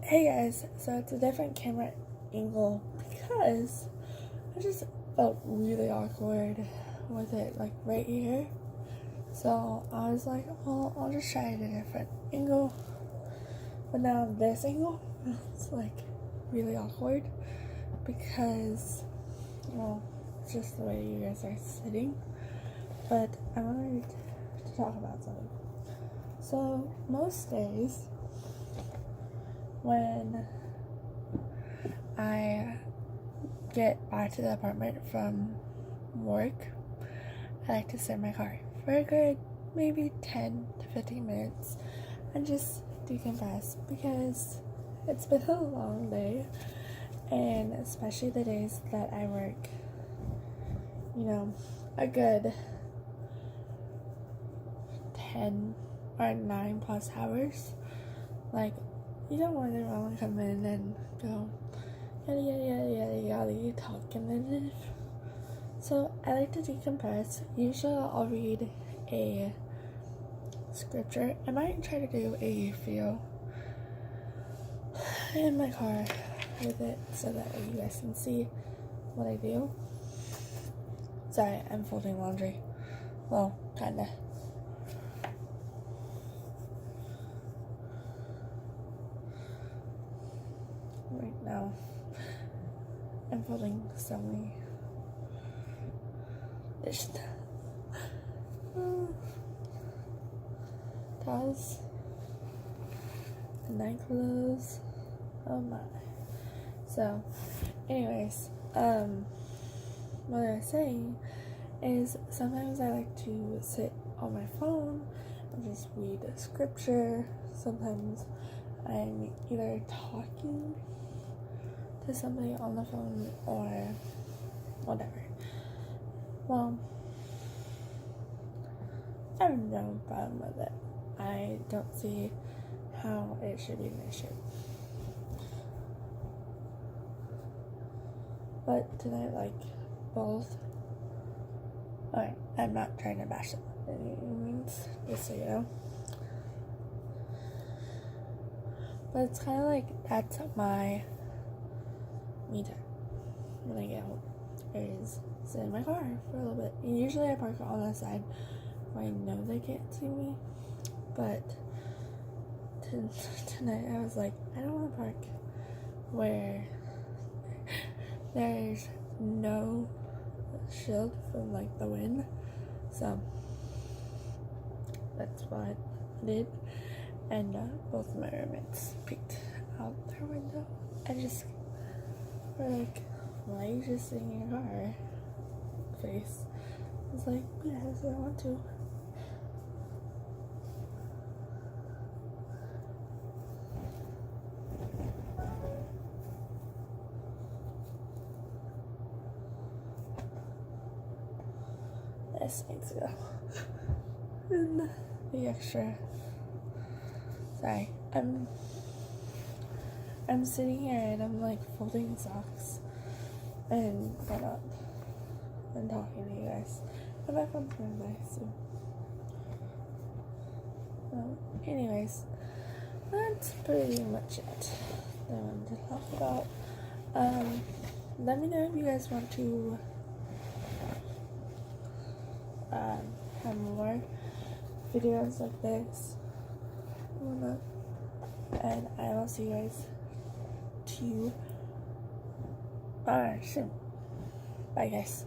Hey guys, so it's a different camera angle because I just felt really awkward with it, like right here. So I was like, well, I'll just try it a different angle. But now this angle, it's like really awkward because, well, it's just the way you guys are sitting. But I wanted to talk about something. So most days, when I get back to the apartment from work, I like to sit in my car for a good maybe 10 to 15 minutes and just decompress because it's been a long day, and especially the days that I work, a good 10 or 9 plus hours. Like, you don't want to come in and go yada yada yada yada yada, you talk and then. So I like to decompress. Usually I'll read a scripture. I might try to do a video in my car with it so that way you guys can see what I do. Sorry, I'm folding laundry. Well, kinda. Right now, I'm folding so many dish towels and night clothes. Oh my. So, anyways, what I was saying is sometimes I like to sit on my phone and just read a scripture. Sometimes I'm either talking to somebody on the phone or whatever. Well, I have no problem with it. I don't see how it should be an issue. But tonight, like, both. Alright, I'm not trying to bash it by any means, just so you know. But it's kind of like that's my me time when I get home, is sit in my car for a little bit. And usually I park on the side where I know they can't see me, but tonight I was like, I don't want to park where there's no shield from like the wind, so that's what I did. And both of my roommates peeked out their window and just were like, why are you just sitting in your car? Face. I was like, yes, I want to. This needs to go. And the extra. Sorry, I'm sitting here and I'm like folding socks and whatnot and talking to you guys. And my phone's going by soon. So, anyways, that's pretty much it that I wanted to talk about. Let me know if you guys want to have more videos like this and whatnot. And I will see you guys soon. Bye guys.